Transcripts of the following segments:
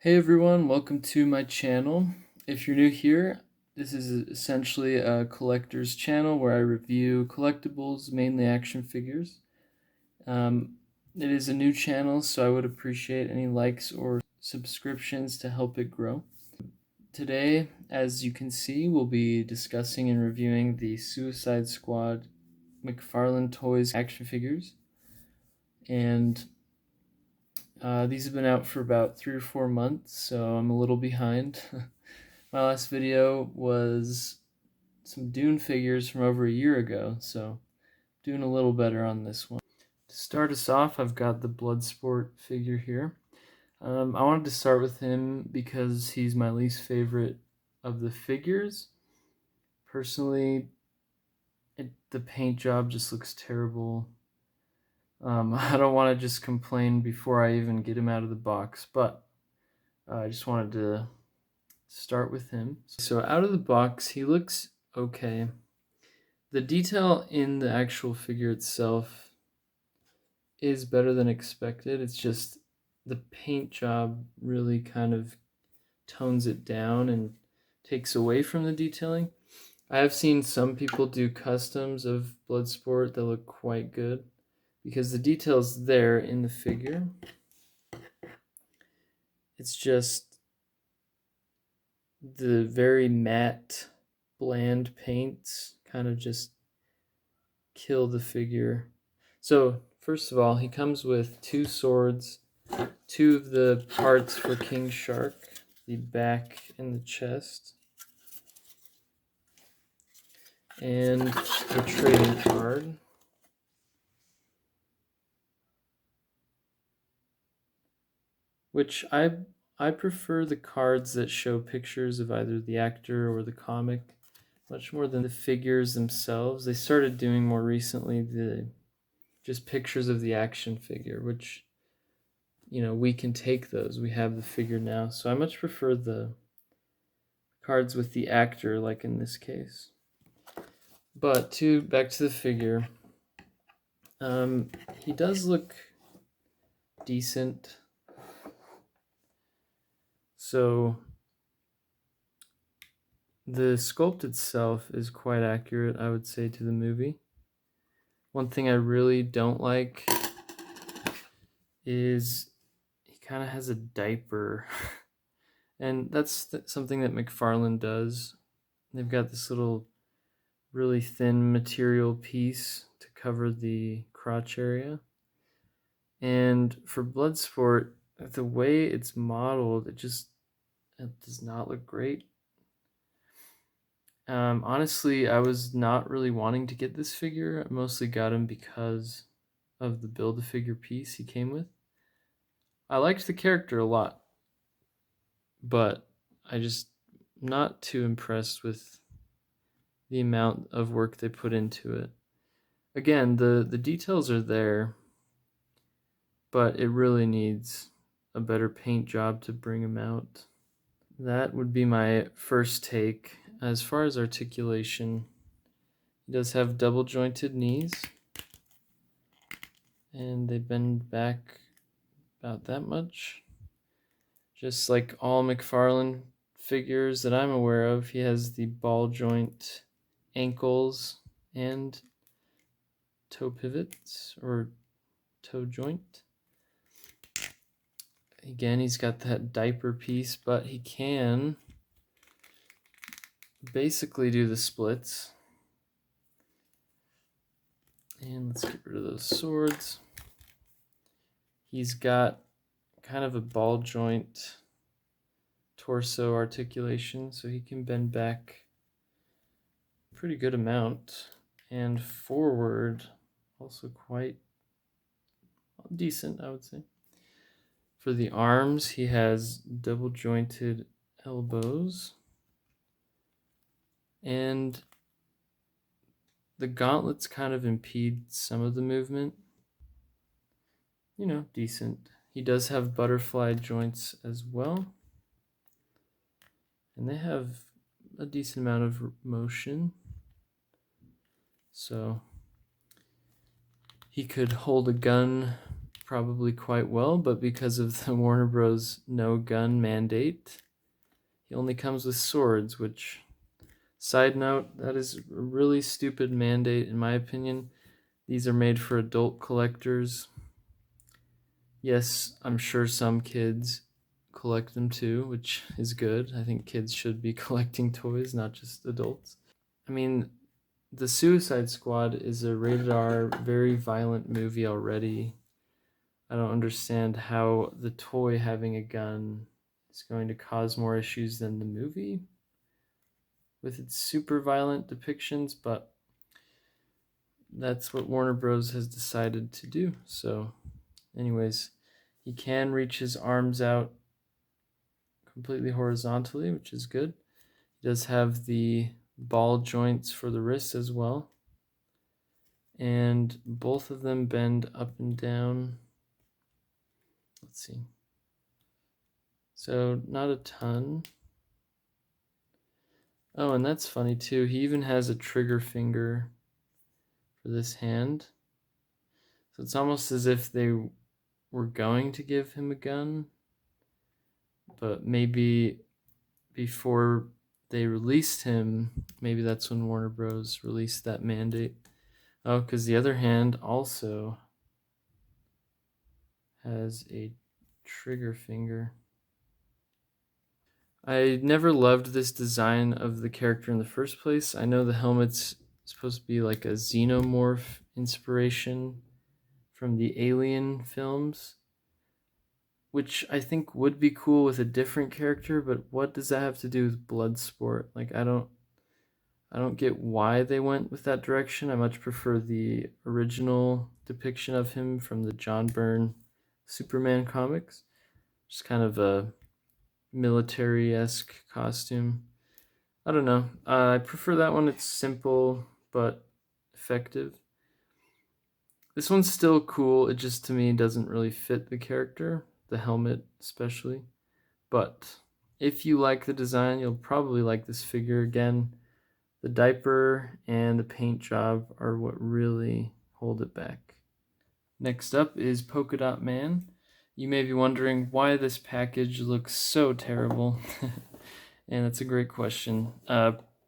Hey everyone, welcome to my channel. If you're new here, this is essentially a collector's channel where I review collectibles, mainly action figures. It is a new channel, so I would appreciate any likes or subscriptions to help it grow. Today, as you can see, we'll be discussing and reviewing the Suicide Squad McFarlane Toys action figures. And these have been out for about 3 or 4 months, so I'm a little behind. My last video was some Dune figures from over a year ago, so doing a little better on this one. To start us off, I've got the Bloodsport figure here. I wanted to start with him because he's my least favorite of the figures. Personally, the paint job just looks terrible. I don't want to just complain before I even get him out of the box, but I just wanted to start with him. So out of the box, he looks okay. The detail in the actual figure itself is better than expected. It's just the paint job really kind of tones it down and takes away from the detailing. I have seen some people do customs of Bloodsport that look quite good because the detail's there in the figure. It's just the very matte, bland paints kind of just kill the figure. So first of all, he comes with 2 swords, 2 of the parts for King Shark, the back and the chest, and a trading card. Which I prefer the cards that show pictures of either the actor or the comic much more than the figures themselves. They started doing more recently just pictures of the action figure, which, you know, we can take those. We have the figure now. So I much prefer the cards with the actor, like in this case. But back to the figure. He does look decent. So the sculpt itself is quite accurate, I would say, to the movie. One thing I really don't like is he kind of has a diaper. And that's something that McFarlane does. They've got this little really thin material piece to cover the crotch area. And for Bloodsport, the way it's modeled, it does not look great. Honestly, I was not really wanting to get this figure. I mostly got him because of the Build-A-Figure piece he came with. I liked the character a lot, but I just not too impressed with the amount of work they put into it. Again, the details are there, but it really needs a better paint job to bring him out. That would be my first take. As far as articulation, he does have double jointed knees, and they bend back about that much. Just like all McFarlane figures that I'm aware of, he has the ball joint ankles and toe pivots or toe joint. Again, he's got that diaper piece, but he can basically do the splits. And let's get rid of those swords. He's got kind of a ball joint torso articulation, so he can bend back a pretty good amount. And forward, also quite decent, I would say. For the arms, he has double jointed elbows. And the gauntlets kind of impede some of the movement. You know, decent. He does have butterfly joints as well. And they have a decent amount of motion. So he could hold a gun probably quite well, but because of the Warner Bros. No gun mandate, he only comes with swords, which, side note, that is a really stupid mandate in my opinion. These are made for adult collectors. Yes, I'm sure some kids collect them too, which is good. I think kids should be collecting toys, not just adults. I mean, The Suicide Squad is a rated R, very violent movie already. I don't understand how the toy having a gun is going to cause more issues than the movie with its super violent depictions, but that's what Warner Bros. Has decided to do. So, anyways, he can reach his arms out completely horizontally, which is good. He does have the ball joints for the wrists as well. And both of them bend up and down. Let's see. So, not a ton. Oh, and that's funny too. He even has a trigger finger for this hand. So it's almost as if they were going to give him a gun, but maybe before they released him, maybe that's when Warner Bros. Released that mandate. Oh, because the other hand also has a trigger finger. I never loved this design of the character in the first place. I know the helmet's supposed to be like a xenomorph inspiration from the Alien films, which I think would be cool with a different character, but what does that have to do with Bloodsport? Like I don't get why they went with that direction. I much prefer the original depiction of him from the John Byrne Superman comics. Just kind of a military-esque costume. I don't know. I prefer that one. It's simple but effective. This one's still cool. It just, to me, doesn't really fit the character, the helmet especially. But if you like the design, you'll probably like this figure. Again, the diaper and the paint job are what really hold it back. Next up is Polka Dot Man. You may be wondering why this package looks so terrible. And that's a great question.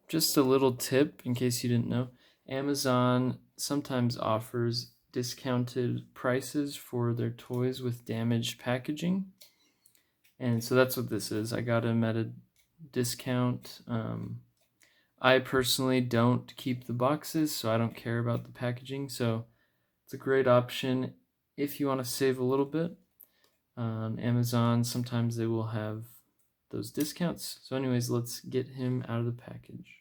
Just a little tip in case you didn't know. Amazon sometimes offers discounted prices for their toys with damaged packaging. And so that's what this is. I got them at a discount. I personally don't keep the boxes, so I don't care about the packaging. So it's a great option if you want to save a little bit. On Amazon, sometimes they will have those discounts. So anyways, let's get him out of the package.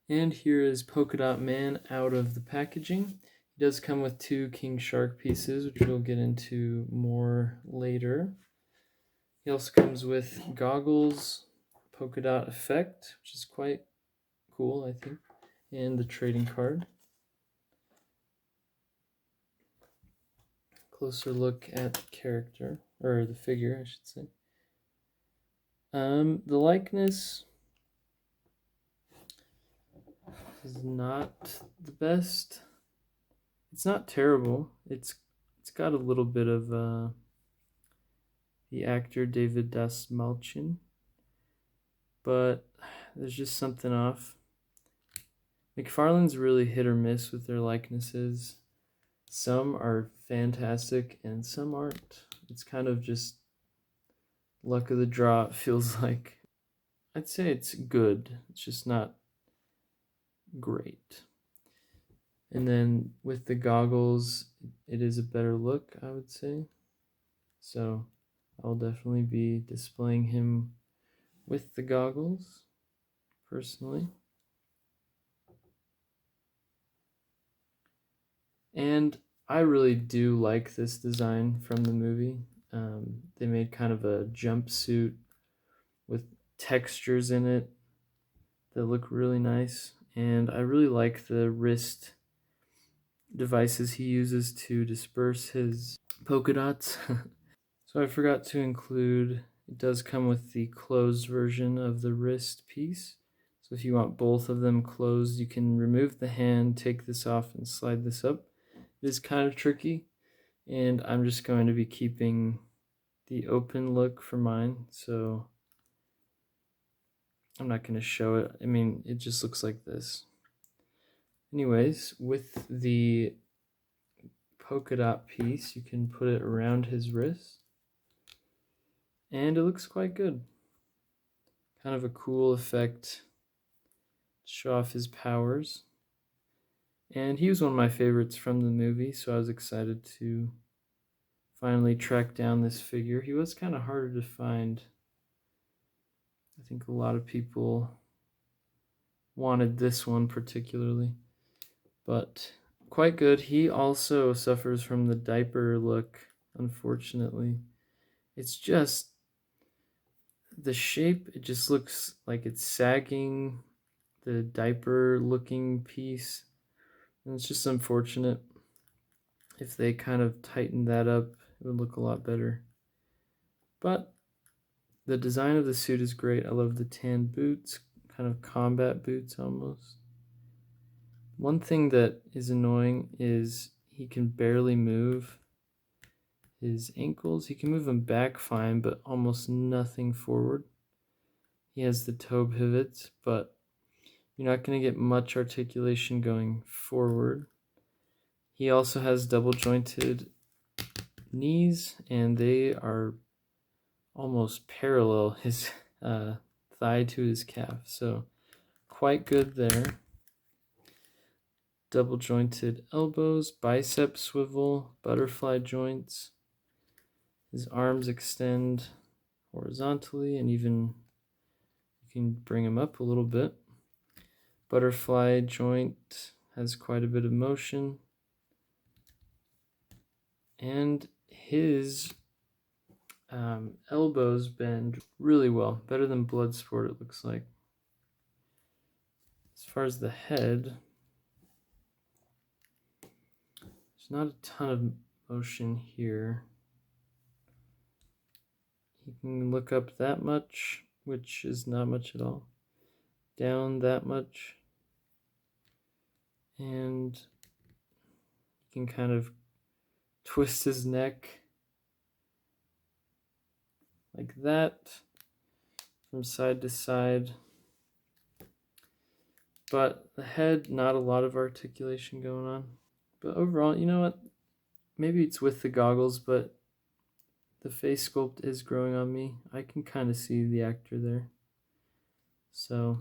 And here is Polka Dot Man out of the packaging. He does come with 2 King Shark pieces, which we'll get into more later. He also comes with goggles, polka dot effect, which is quite cool, I think, and the trading card. Closer look at the character, or the figure, I should say. The likeness is not the best. It's not terrible. It's got a little bit of the actor David Dastmalchian, but there's just something off. McFarlane's really hit or miss with their likenesses. Some are fantastic and some aren't. It's kind of just luck of the draw, it feels like. I'd say it's good. It's just not great. And then with the goggles, it is a better look, I would say. So I'll definitely be displaying him with the goggles, personally. And I really do like this design from the movie. They made kind of a jumpsuit with textures in it that look really nice. And I really like the wrist devices he uses to disperse his polka dots. So I forgot to include, it does come with the closed version of the wrist piece. So if you want both of them closed, you can remove the hand, take this off, and slide this up. It is kind of tricky. And I'm just going to be keeping the open look for mine, so I'm not going to show it. I mean, it just looks like this. Anyways, with the polka dot piece, you can put it around his wrist, and it looks quite good. Kind of a cool effect to show off his powers. And he was one of my favorites from the movie, so I was excited to finally track down this figure. He was kind of harder to find. I think a lot of people wanted this one particularly, but quite good. He also suffers from the diaper look, unfortunately. It's just the shape, it just looks like it's sagging, the diaper looking piece, and it's just unfortunate. If they kind of tightened that up, it would look a lot better. But the design of the suit is great. I love the tan boots, kind of combat boots almost. One thing that is annoying is he can barely move his ankles. He can move them back fine, but almost nothing forward. He has the toe pivots, but you're not going to get much articulation going forward. He also has double jointed knees, and they are almost parallel his thigh to his calf, so quite good there. Double jointed elbows, bicep swivel, butterfly joints. His arms extend horizontally, and even you can bring him up a little bit. Butterfly joint has quite a bit of motion, and his elbows bend really well, better than Bloodsport, it looks like. As far as the head, there's not a ton of motion here. You can look up that much, which is not much at all. Down that much. And you can kind of twist his neck like that from side to side. But the head, not a lot of articulation going on. But overall, you know what? Maybe it's with the goggles, but the face sculpt is growing on me. I can kind of see the actor there. So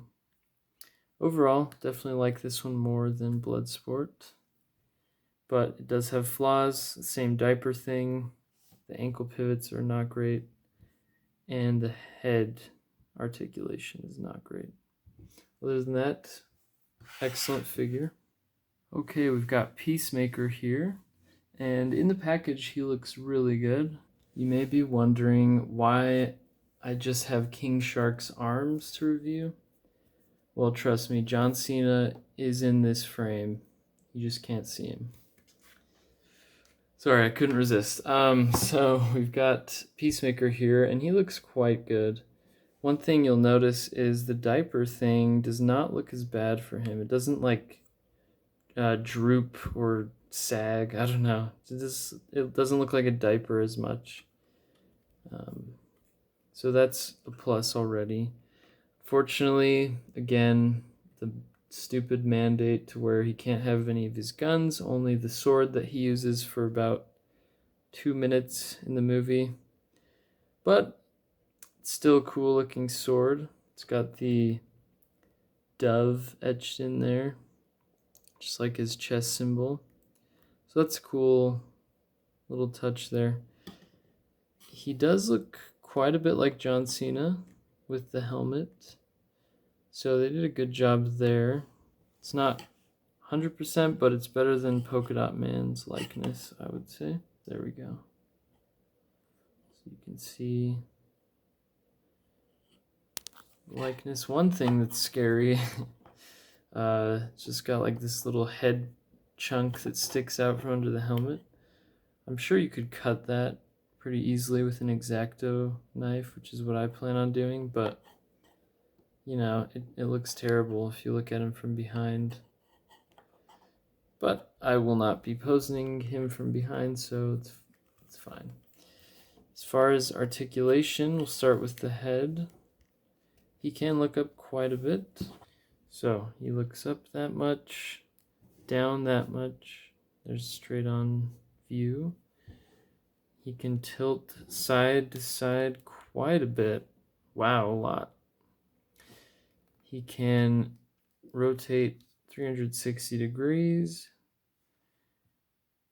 overall, definitely like this one more than Bloodsport. But it does have flaws. Same diaper thing. The ankle pivots are not great. And the head articulation is not great. Other than that, excellent figure. Okay, we've got Peacemaker here. And in the package, he looks really good. You may be wondering why I just have King Shark's arms to review. Well, trust me, John Cena is in this frame. You just can't see him. Sorry, I couldn't resist. So we've got Peacemaker here, and he looks quite good. One thing you'll notice is the diaper thing does not look as bad for him. It doesn't like droop or sag. I don't know. It doesn't look like a diaper as much. So that's a plus already. Fortunately, again, the stupid mandate to where he can't have any of his guns, only the sword that he uses for about 2 minutes in the movie. But it's still a cool looking sword. It's got the dove etched in there, just like his chest symbol. So that's a cool little touch there. He does look quite a bit like John Cena with the helmet. So they did a good job there. It's not 100%, but it's better than Polka Dot Man's likeness, I would say. There we go. So you can see likeness. One thing that's scary, it's just got like this little head chunk that sticks out from under the helmet. I'm sure you could cut that pretty easily with an X-Acto knife, which is what I plan on doing, but you know, it looks terrible if you look at him from behind. but I will not be posing him from behind, so it's fine. As far as articulation, we'll start with the head. He can look up quite a bit. So he looks up that much, down that much. There's straight on view. He can tilt side to side quite a bit. Wow, a lot. He can rotate 360 degrees.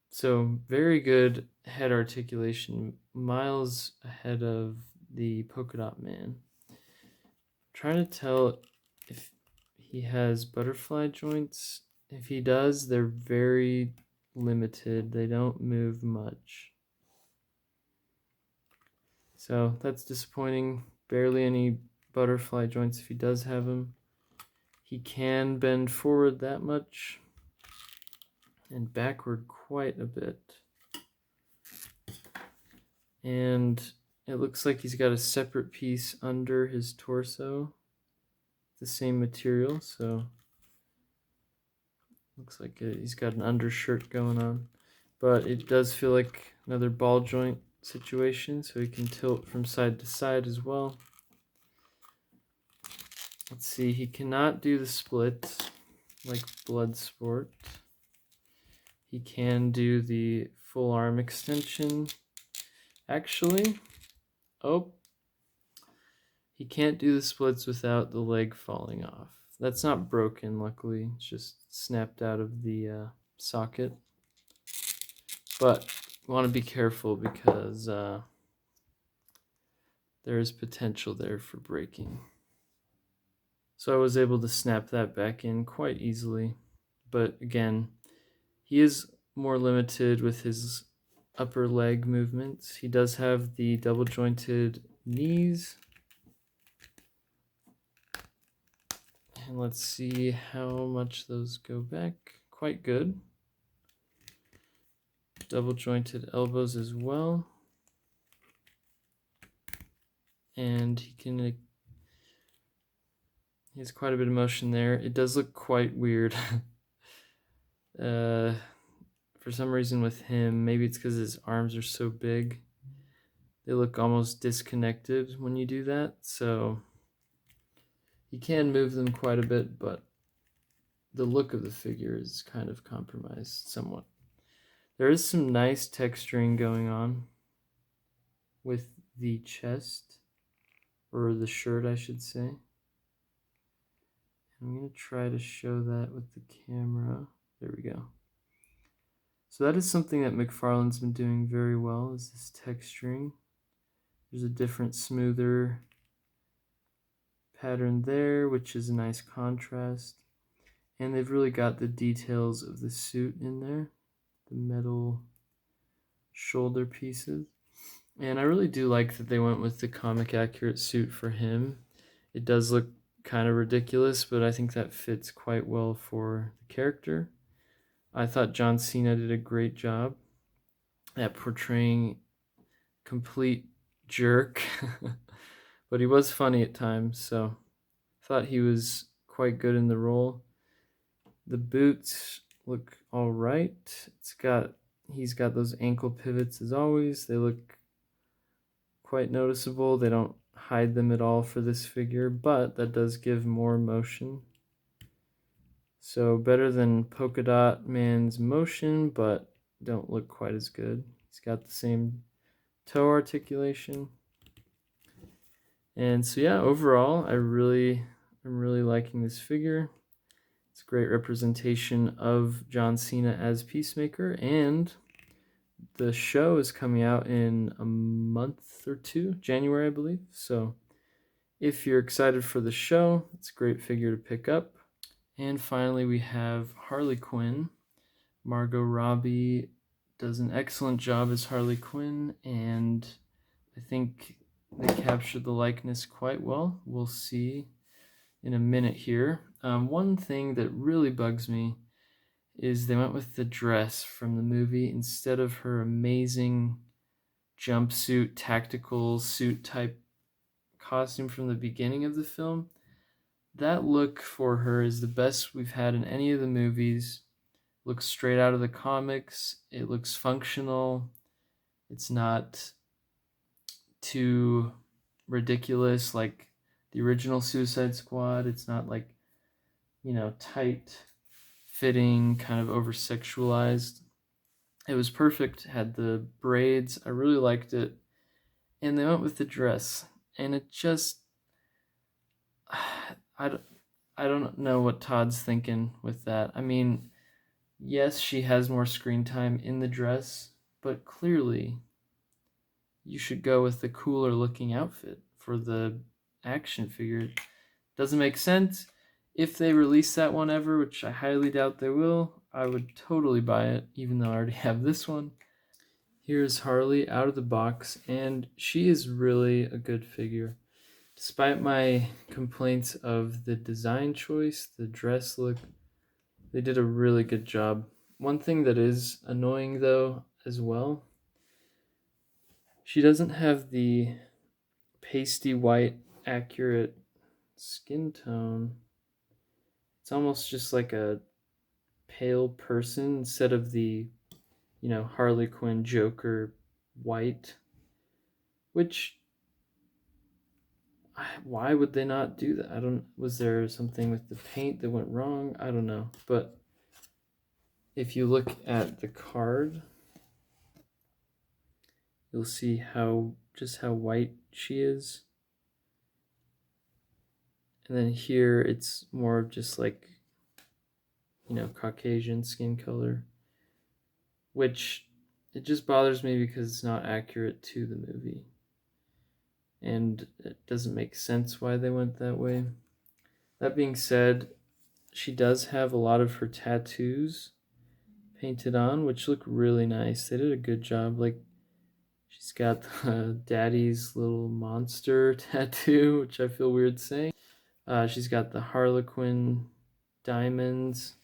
So very good head articulation, miles ahead of the Polka Dot Man. Trying to tell if he has butterfly joints. If he does, they're very limited. They don't move much. So that's disappointing. Barely any butterfly joints if he does have them. He can bend forward that much and backward quite a bit. And it looks like he's got a separate piece under his torso, the same material, so looks like he's got an undershirt going on. But it does feel like another ball joint situation, so he can tilt from side to side as well. Let's see, he cannot do the split like Bloodsport. He can do the full arm extension. Actually, he can't do the splits without the leg falling off. That's not broken, luckily. It's just snapped out of the socket. But you want to be careful because there is potential there for breaking. So I was able to snap that back in quite easily. But again, he is more limited with his upper leg movements. He does have the double jointed knees. And let's see how much those go back. Quite good. Double jointed elbows as well. And he has quite a bit of motion there. It does look quite weird. For some reason with him, maybe it's because his arms are so big. They look almost disconnected when you do that. So you can move them quite a bit, but the look of the figure is kind of compromised somewhat. There is some nice texturing going on with the chest, or the shirt, I should say. I'm going to try to show that with the camera. There we go. So that is something that McFarlane's been doing very well, is this texturing. There's a different, smoother pattern there, which is a nice contrast. And they've really got the details of the suit in there, the metal shoulder pieces. And I really do like that they went with the comic accurate suit for him. It does look kind of ridiculous, but I think that fits quite well for the character. I thought John Cena did a great job at portraying complete jerk, but he was funny at times, so I thought he was quite good in the role. The boots look all right. He's got those ankle pivots as always. They look quite noticeable. They don't hide them at all for this figure, but that does give more motion. So better than Polka Dot Man's motion, but don't look quite as good. He's got the same toe articulation. And so yeah, overall, I'm really liking this figure. It's a great representation of John Cena as Peacemaker, and the show is coming out in a month or two, January, I believe. So if you're excited for the show, it's a great figure to pick up. And finally, we have Harley Quinn. Margot Robbie does an excellent job as Harley Quinn, and I think they captured the likeness quite well. We'll see in a minute here. One thing that really bugs me is they went with the dress from the movie instead of her amazing jumpsuit, tactical suit type costume from the beginning of the film. That look for her is the best we've had in any of the movies. looks straight out of the comics. It looks functional. It's not too ridiculous like the original Suicide Squad. It's not like, tight fitting, kind of over sexualized. It was perfect. Had the braids. I really liked it. And they went with the dress. And it just I don't know what Todd's thinking with that. I mean, yes, she has more screen time in the dress, but clearly you should go with the cooler looking outfit for the action figure. It doesn't make sense. If they release that one ever, which I highly doubt they will, I would totally buy it, even though I already have this one. Here's Harley out of the box, and she is really a good figure. Despite my complaints of the design choice, the dress look, they did a really good job. One thing that is annoying though as well, she doesn't have the pasty white accurate skin tone. It's almost just like a pale person instead of the, Harley Quinn Joker white, which why would they not do that? Was there something with the paint that went wrong? I don't know. But if you look at the card, you'll see how white she is. And then here it's more of just like, Caucasian skin color, which it just bothers me because it's not accurate to the movie. And it doesn't make sense why they went that way. That being said, she does have a lot of her tattoos painted on, which look really nice. They did a good job. Like, she's got Daddy's little monster tattoo, which I feel weird saying. She's got the Harley Quinn diamonds.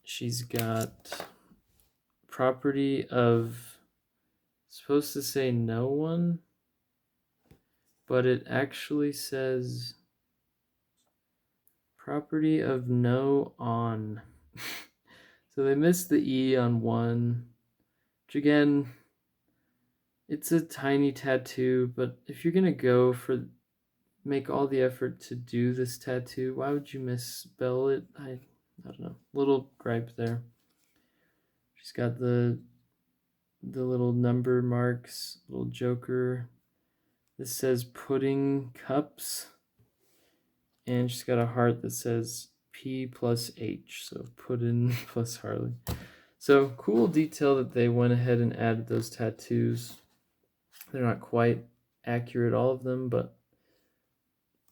She's got property of, supposed to say no one, but it actually says property of no on. So they missed the E on one, which again, it's a tiny tattoo, but if you're gonna make all the effort to do this tattoo, why would you misspell it? I don't know. Little gripe there. She's got the little number marks, little Joker. This says pudding cups. And she's got a heart that says P plus H, so pudding plus Harley. So cool detail that they went ahead and added those tattoos. They're not quite accurate, all of them, but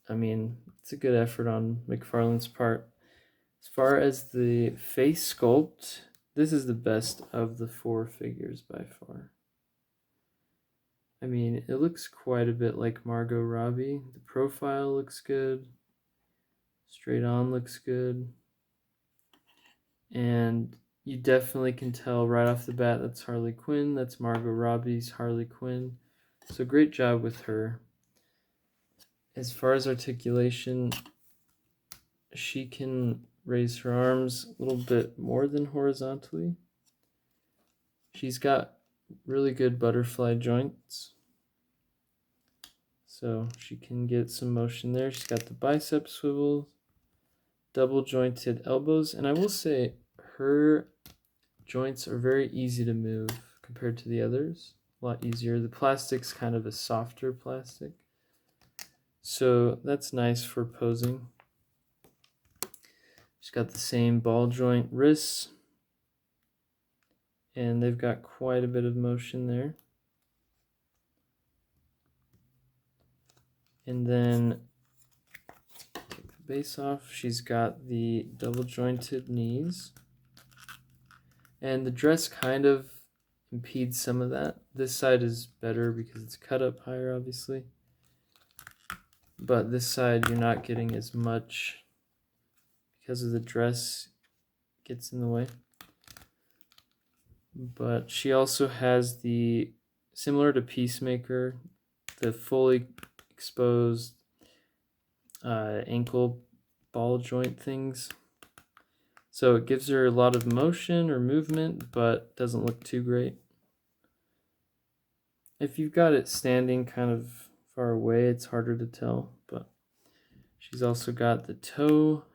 I mean, it's a good effort on McFarlane's part. As far as the face sculpt, this is the best of the four figures by far. I mean, it looks quite a bit like Margot Robbie. The profile looks good. Straight on looks good. And you definitely can tell right off the bat that's Harley Quinn. That's Margot Robbie's Harley Quinn. So great job with her. As far as articulation, she can raise her arms a little bit more than horizontally. She's got really good butterfly joints, so she can get some motion there. She's got the bicep swivels, double jointed elbows, and I will say her joints are very easy to move compared to the others. A lot easier. The plastic's kind of a softer plastic, so that's nice for posing. She's got the same ball joint wrists, and they've got quite a bit of motion there. And then take the base off. She's got the double jointed knees, and the dress kind of impedes some of that. This side is better because it's cut up higher, obviously, but this side you're not getting as much because of the dress gets in the way. But she also has the, similar to Peacemaker, the fully exposed ankle ball joint things. So it gives her a lot of motion or movement, but doesn't look too great. If you've got it standing kind of far away, it's harder to tell, but she's also got the toe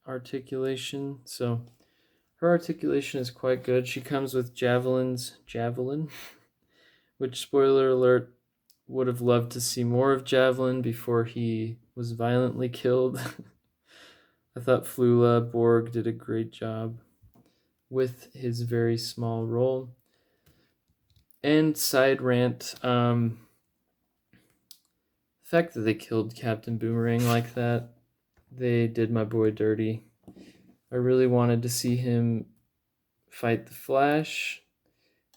articulation, so her articulation is quite good. She comes with javelin, which, spoiler alert, would have loved to see more of Javelin before he was violently killed. I thought Flula Borg did a great job with his very small role. And side rant, the fact that they killed Captain Boomerang like that, they did my boy dirty. I really wanted to see him fight the Flash,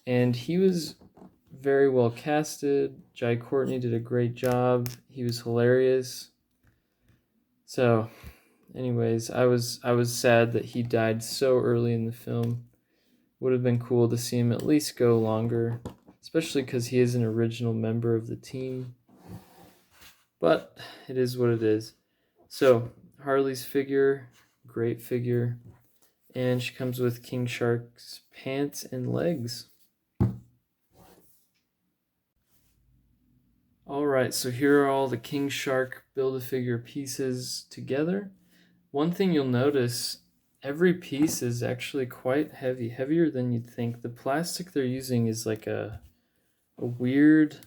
and he was very well casted. Jai Courtney did a great job. He was hilarious. So, anyways, I was sad that he died so early in the film. Would have been cool to see him at least go longer, especially because he is an original member of the team. But it is what it is. So, Harley's figure, great figure. And she comes with King Shark's pants and legs. Alright, so here are all the King Shark Build-A-Figure pieces together. One thing you'll notice, every piece is actually quite heavy, heavier than you'd think. The plastic they're using is like a weird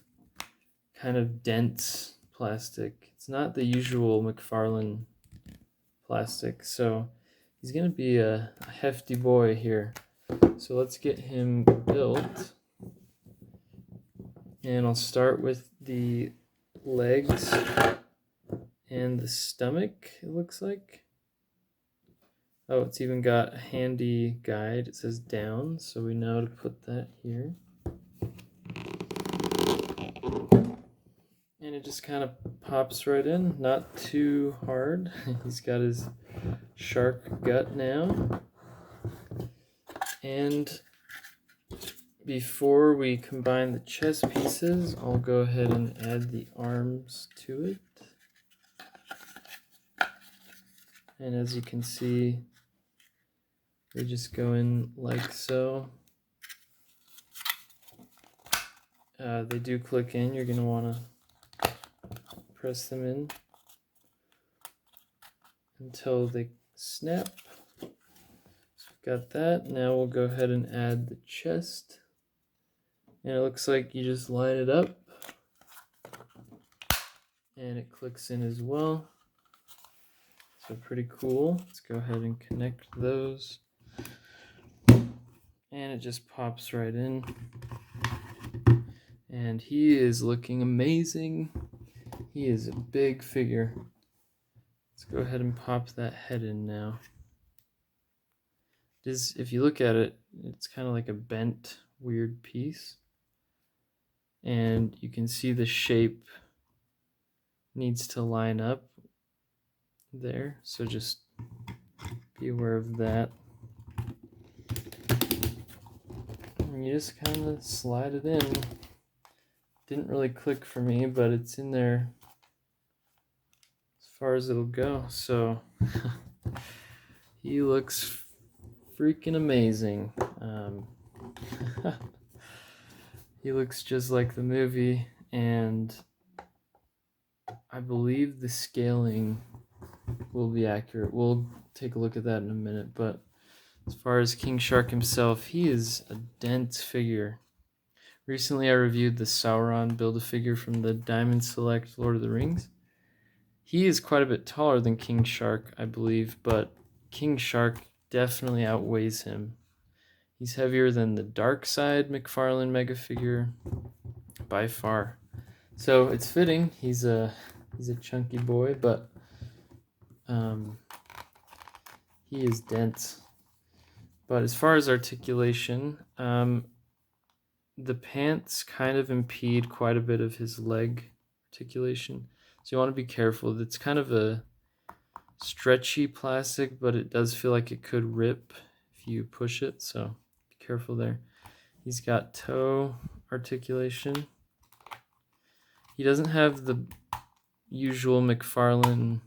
kind of dense plastic. It's not the usual McFarlane plastic, so he's gonna be a hefty boy here. So let's get him built. And I'll start with the legs and the stomach, it looks like. Oh, it's even got a handy guide. It says down, so we know to put that here. And it just kind of pops right in, not too hard. He's got his shark gut now. And before we combine the chest pieces, I'll go ahead and add the arms to it. And as you can see, they just go in like so. They do click in. You're going to want to press them in until they snap. So we've got that. Now we'll go ahead and add the chest. And it looks like you just line it up and it clicks in as well. So pretty cool. Let's go ahead and connect those. And it just pops right in. And he is looking amazing. He is a big figure. Let's go ahead and pop that head in now. If you look at it, it's kind of like a bent, weird piece. And you can see the shape needs to line up there, so just be aware of that. And you just kind of slide it in. Didn't really click for me, but it's in there as far as it'll go. So he looks freaking amazing. He looks just like the movie, and I believe the scaling will be accurate. We'll take a look at that in a minute, but as far as King Shark himself, he is a dense figure. Recently I reviewed the Sauron Build-A-Figure from the Diamond Select Lord of the Rings. He is quite a bit taller than King Shark, I believe, but King Shark definitely outweighs him. He's heavier than the Dark Side McFarlane Mega figure by far. So it's fitting. He's a chunky boy, but he is dense. But as far as articulation, the pants kind of impede quite a bit of his leg articulation. So you want to be careful. It's kind of a stretchy plastic, but it does feel like it could rip if you push it. So be careful there. He's got toe articulation. He doesn't have the usual McFarlane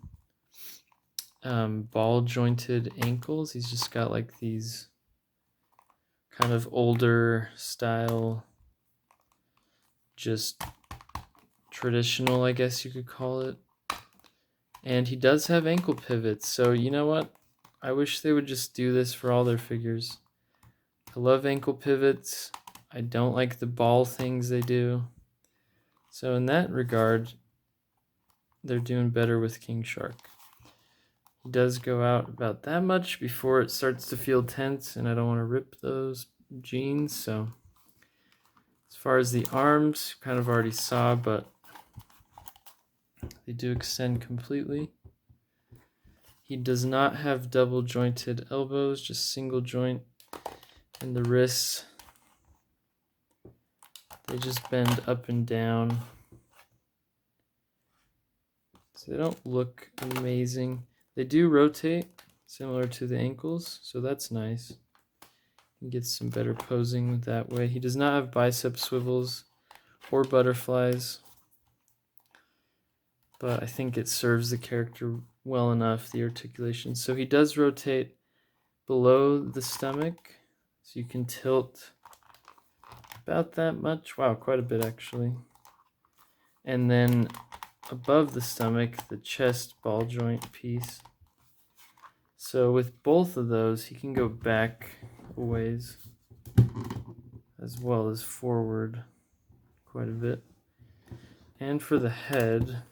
ball jointed ankles. He's just got like these kind of older style, just traditional, I guess you could call it. And he does have ankle pivots, so you know what? I wish they would just do this for all their figures. I love ankle pivots. I don't like the ball things they do. So in that regard, they're doing better with King Shark. He does go out about that much before it starts to feel tense, and I don't want to rip those jeans. So as far as the arms, kind of already saw, but they do extend completely. He does not have double jointed elbows, just single joint. And the wrists, they just bend up and down. So they don't look amazing. They do rotate, similar to the ankles, so that's nice. You get some better posing that way. He does not have bicep swivels or butterflies, but I think it serves the character well enough, the articulation. So he does rotate below the stomach, so you can tilt about that much. Wow, quite a bit actually. And then above the stomach, the chest ball joint piece. So with both of those, he can go back a ways as well as forward quite a bit. And for the head,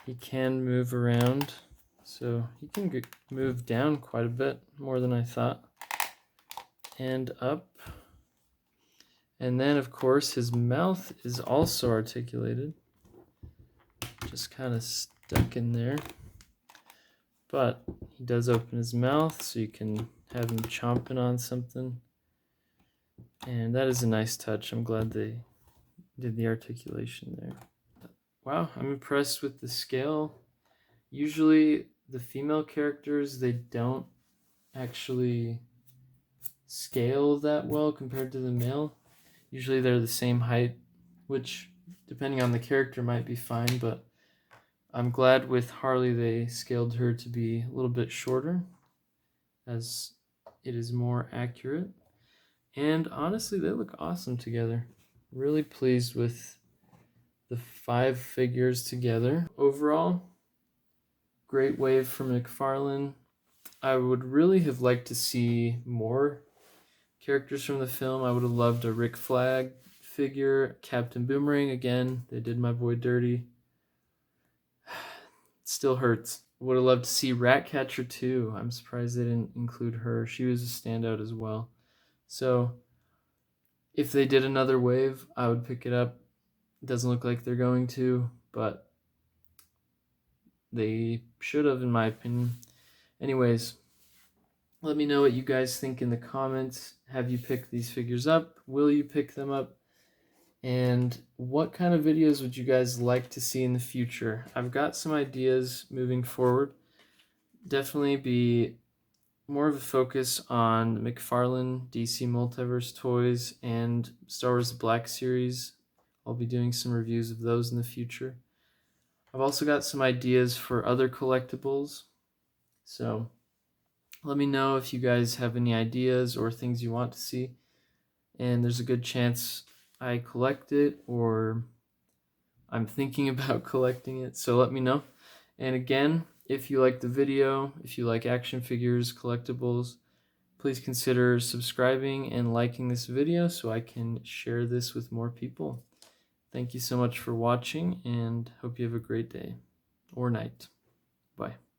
he can move around, so he can move down quite a bit, more than I thought, and up. And then of course his mouth is also articulated, just kind of stuck in there. But he does open his mouth, so you can have him chomping on something. And that is a nice touch. I'm glad they did the articulation there. Wow, I'm impressed with the scale. Usually the female characters, they don't actually scale that well compared to the male. Usually they're the same height, which depending on the character might be fine, but I'm glad with Harley they scaled her to be a little bit shorter, as it is more accurate. And honestly, they look awesome together. Really pleased with the 5 figures together. Overall, great wave from McFarlane. I would really have liked to see more characters from the film. I would have loved a Rick Flag figure, Captain Boomerang. Again, they did my boy dirty. Still hurts. Would have loved to see Ratcatcher too. I'm surprised they didn't include her. She was a standout as well. So if they did another wave, I would pick it up. It doesn't look like they're going to, but they should have, in my opinion. Anyways, let me know what you guys think in the comments. Have you picked these figures up? Will you pick them up? And what kind of videos would you guys like to see in the future? I've got some ideas moving forward. Definitely be more of a focus on McFarlane, DC Multiverse toys, and Star Wars Black Series. I'll be doing some reviews of those in the future. I've also got some ideas for other collectibles, so let me know if you guys have any ideas or things you want to see. And there's a good chance I collect it, or I'm thinking about collecting it, so let me know. And again, if you like the video, if you like action figures, collectibles, please consider subscribing and liking this video so I can share this with more people. Thank you so much for watching, and hope you have a great day or night. Bye.